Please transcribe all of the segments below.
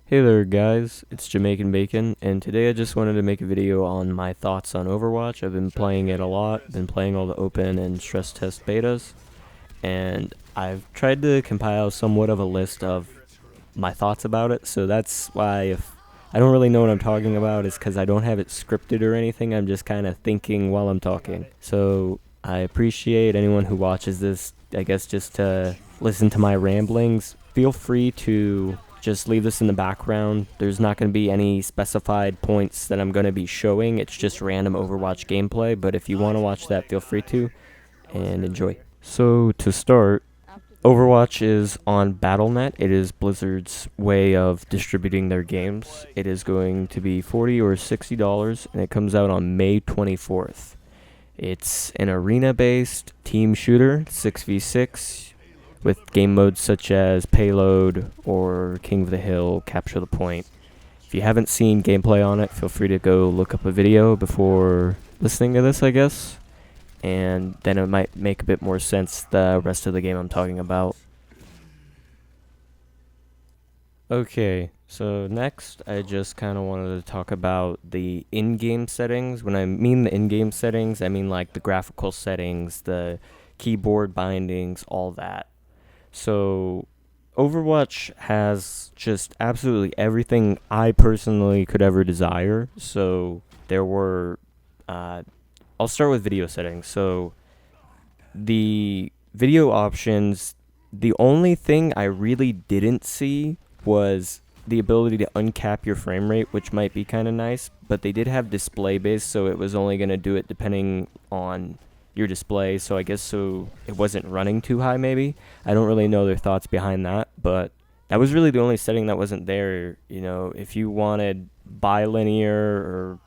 Hey there guys, it's Jamaican Bacon, and today I just wanted to make a video on my thoughts on Overwatch. I've been playing it a lot, been playing all the open and stress test betas, and I've tried to compile somewhat of a list of my thoughts about it, so that's why if I don't really know what I'm talking about is because I don't have it scripted or anything. I'm just kind of thinking while I'm talking. So I appreciate anyone who watches this, I guess, just to listen to my ramblings. Feel free to just leave this in the background. There's not going to be any specified points that I'm going to be showing. It's just random Overwatch gameplay, but if you want to watch that, feel free to, and enjoy. So to start, Overwatch is on Battle.net. It is Blizzard's way of distributing their games. It is going to be $40 or $60, and it comes out on May 24th. It's an arena-based team shooter, 6v6, with game modes such as Payload or King of the Hill, Capture the Point. If you haven't seen gameplay on it, feel free to go look up a video before listening to this, I guess. And then it might make a bit more sense the rest of the game I'm talking about. Okay, so next I just kind of wanted to talk about the in-game settings. When I mean the in-game settings, I mean like the graphical settings, the keyboard bindings, all that. So Overwatch has just absolutely everything I personally could ever desire. So there were I'll start with video settings. So the video options, the only thing I really didn't see was the ability to uncap your frame rate, which might be kind of nice, but they did have display based, so it was only going to do it depending on your display, so I guess so it wasn't running too high maybe. I don't really know their thoughts behind that, but that was really the only setting that wasn't there. You know, if you wanted bilinear or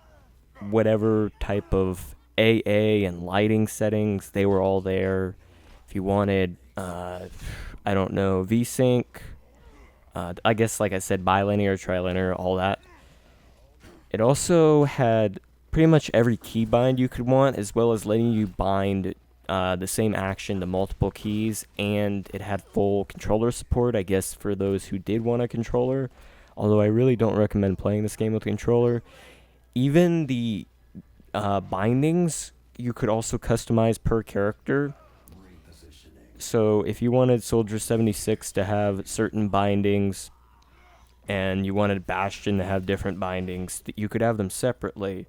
whatever type of AA and lighting settings, they were all there. If you wanted, I don't know, VSync, I guess like I said, bilinear, trilinear, all that. It also had pretty much every keybind you could want, as well as letting you bind the same action to multiple keys, and it had full controller support, I guess, for those who did want a controller, although I really don't recommend playing this game with a controller. Even the bindings you could also customize per character. So if you wanted Soldier 76 to have certain bindings and you wanted Bastion to have different bindings, you could have them separately.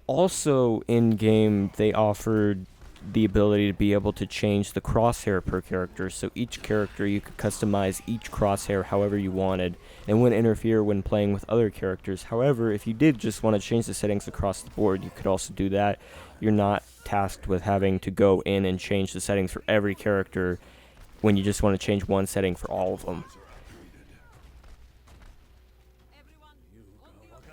Also in game they offered the ability to be able to change the crosshair per character, so each character you could customize each crosshair however you wanted and wouldn't interfere when playing with other characters. However, if you did just want to change the settings across the board, you could also do that. You're not tasked with having to go in and change the settings for every character when you just want to change one setting for all of them.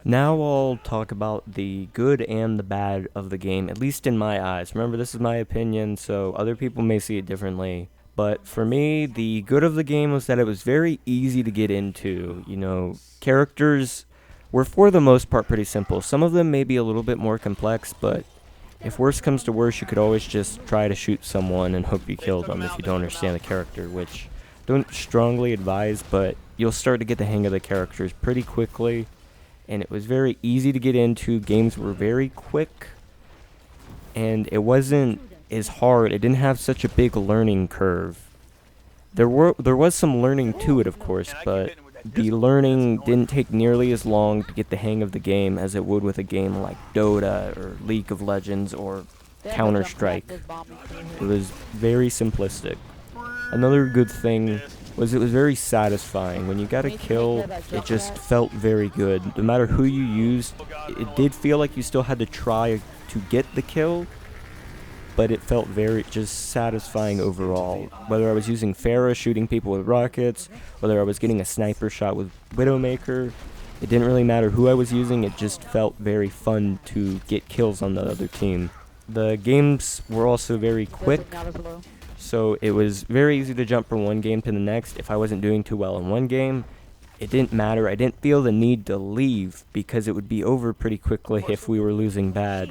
Now I'll talk about the good and the bad of the game, at least in my eyes. Remember, this is my opinion, so other people may see it differently. But for me, the good of the game was that it was very easy to get into. You know, characters were for the most part pretty simple. Some of them may be a little bit more complex, but if worse comes to worse, you could always just try to shoot someone and hope you kill them if you don't understand the character, which I don't strongly advise, but you'll start to get the hang of the characters pretty quickly. And it was very easy to get into. Games were very quick, and it wasn't as hard. It didn't have such a big learning curve. There was some learning to it, of course, but the learning didn't take nearly as long to get the hang of the game as it would with a game like Dota or League of Legends or Counter-Strike. It was very simplistic. Another good thing was it was very satisfying. When you got a kill, it just felt very good. No matter who you used, it did feel like you still had to try to get the kill, but it felt very just satisfying overall. Whether I was using Pharah shooting people with rockets, whether I was getting a sniper shot with Widowmaker, it didn't really matter who I was using, it just felt very fun to get kills on the other team. The games were also very quick, so it was very easy to jump from one game to the next. If I wasn't doing too well in one game, it didn't matter. I didn't feel the need to leave because it would be over pretty quickly if we were losing bad.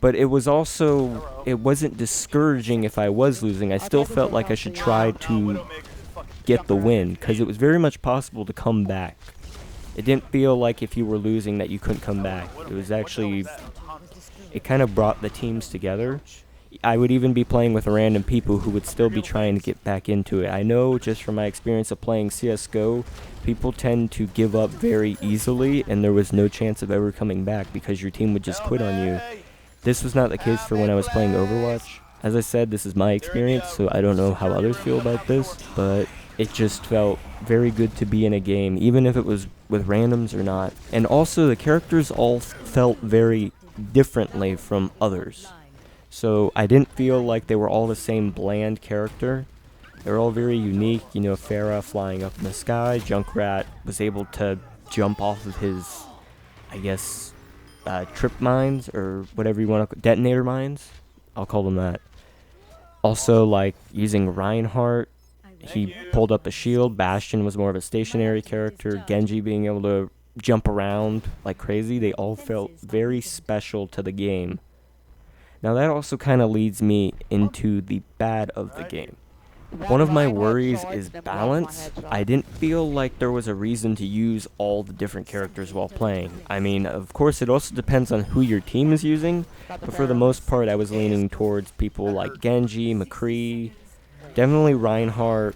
But it wasn't discouraging if I was losing. I still felt like I should try to get the win because it was very much possible to come back. It didn't feel like if you were losing that you couldn't come back. It was actually, it kind of brought the teams together. I would even be playing with random people who would still be trying to get back into it. I know just from my experience of playing CSGO, people tend to give up very easily, and there was no chance of ever coming back because your team would just quit on you. This was not the case for when I was playing Overwatch. As I said, this is my experience, so I don't know how others feel about this, but it just felt very good to be in a game, even if it was with randoms or not. And also, the characters all felt very differently from others. So I didn't feel like they were all the same bland character. They were all very unique. You know, Pharah flying up in the sky. Junkrat was able to jump off of his, I guess, trip mines or whatever you want to, detonator mines. I'll call them that. Also, like, using Reinhardt, he pulled up a shield. Bastion was more of a stationary character. Genji being able to jump around like crazy. They all felt very special to the game. Now that also kind of leads me into the bad of the game. One of my worries is balance. I didn't feel like there was a reason to use all the different characters while playing. I mean, of course, it also depends on who your team is using, but for the most part, I was leaning towards people like Genji, McCree, definitely Reinhardt.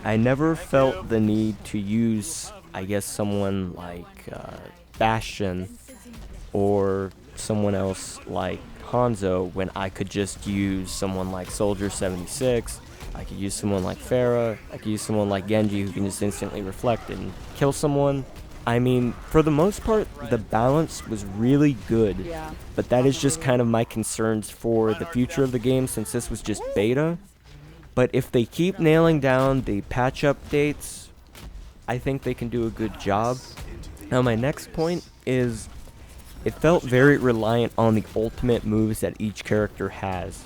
I never felt the need to use, I guess, someone like Bastion or someone else like Hanzo when I could just use someone like Soldier 76. I could use someone like Pharah. I could use someone like Genji who can just instantly reflect and kill someone. I mean, for the most part, the balance was really good, but that is just kind of my concerns for the future of the game since this was just beta. But if they keep nailing down the patch updates, I think they can do a good job. Now my next point is it felt very reliant on the ultimate moves that each character has.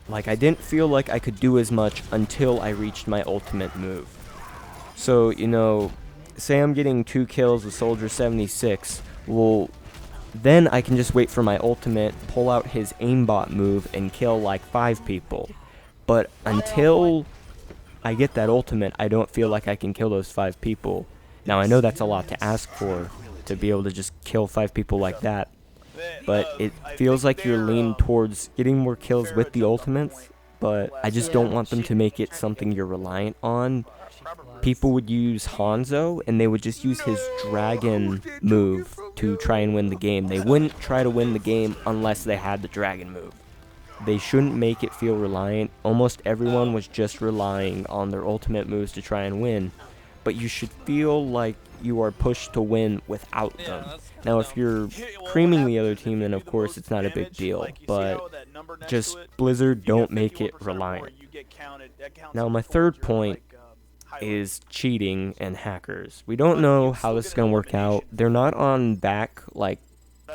Like, I didn't feel like I could do as much until I reached my ultimate move. So, you know, say I'm getting 2 kills with Soldier 76, well, then I can just wait for my ultimate, pull out his aimbot move, and kill like 5 people. But until I get that ultimate, I don't feel like I can kill those 5 people. Now, I know that's a lot to ask for, to be able to just kill 5 people like that. But it feels like you're leaning towards getting more kills with the ultimates, but I just don't want them to make it something you're reliant on. People would use Hanzo, and they would just use his dragon move to try and win the game. They wouldn't try to win the game unless they had the dragon move. They shouldn't make it feel reliant. Almost everyone was just relying on their ultimate moves to try and win, but you should feel like you are pushed to win without them. Now, if you're creaming the other team, then of course it's not a big deal, but just Blizzard, don't make it reliant. Now, my third point is cheating and hackers. We don't know how this is going to work out. They're not on back like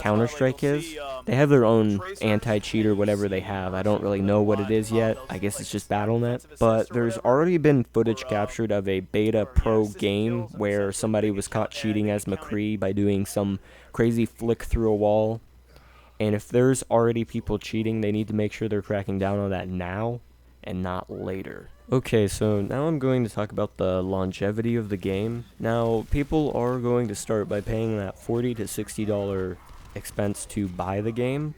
Counter-Strike is. They have their own anti-cheat or whatever they have. I don't really know what it is yet. I guess it's just Battle.net. But there's already been footage captured of a beta pro game where somebody was caught cheating as McCree by doing some crazy flick through a wall. And if there's already people cheating, they need to make sure they're cracking down on that now and not later. Okay, so now I'm going to talk about the longevity of the game. Now, people are going to start by paying that $40 to $60 expense to buy the game,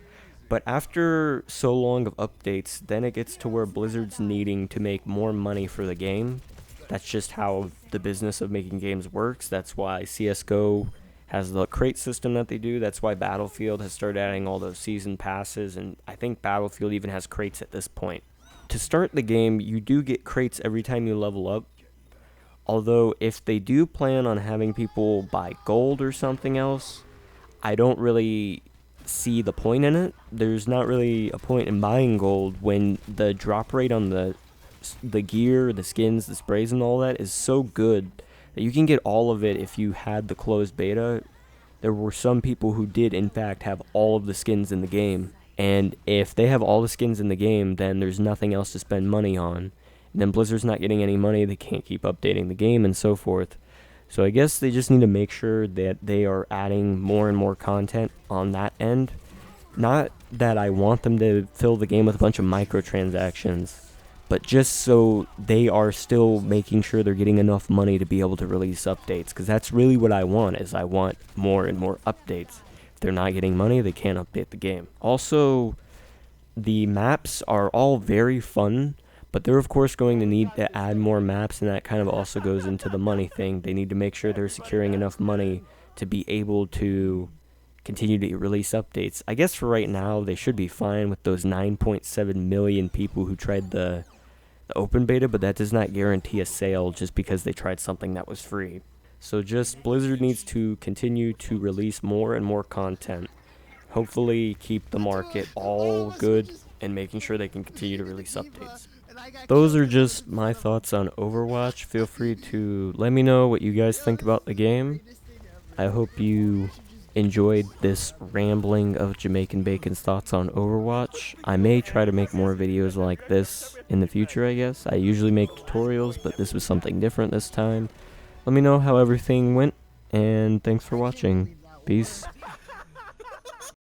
but after so long of updates, then it gets to where Blizzard's needing to make more money for the game. That's just how the business of making games works. That's why CSGO has the crate system that they do. That's why Battlefield has started adding all those season passes, and I think Battlefield even has crates at this point. To start the game, you do get crates every time you level up, although if they do plan on having people buy gold or something else, I don't really see the point in it. There's not really a point in buying gold when the drop rate on the gear, the skins, the sprays, and all that is so good that you can get all of it if you had the closed beta. There were some people who did, in fact, have all of the skins in the game. And if they have all the skins in the game, then there's nothing else to spend money on. And then Blizzard's not getting any money, they can't keep updating the game, and so forth. So I guess they just need to make sure that they are adding more and more content on that end. Not that I want them to fill the game with a bunch of microtransactions, but just so they are still making sure they're getting enough money to be able to release updates, because that's really what I want. Is I want more and more updates. If they're not getting money, they can't update the game. Also, the maps are all very fun, but they're of course going to need to add more maps, and that kind of also goes into the money thing. They need to make sure they're securing enough money to be able to continue to release updates. I guess for right now, they should be fine with those 9.7 million people who tried the open beta, but that does not guarantee a sale just because they tried something that was free. So just Blizzard needs to continue to release more and more content. Hopefully keep the market all good and making sure they can continue to release updates. Those are just my thoughts on Overwatch. Feel free to let me know what you guys think about the game. I hope you enjoyed this rambling of Jamaican Bacon's thoughts on Overwatch. I may try to make more videos like this in the future, I guess. I usually make tutorials, but this was something different this time. Let me know how everything went, and thanks for watching. Peace.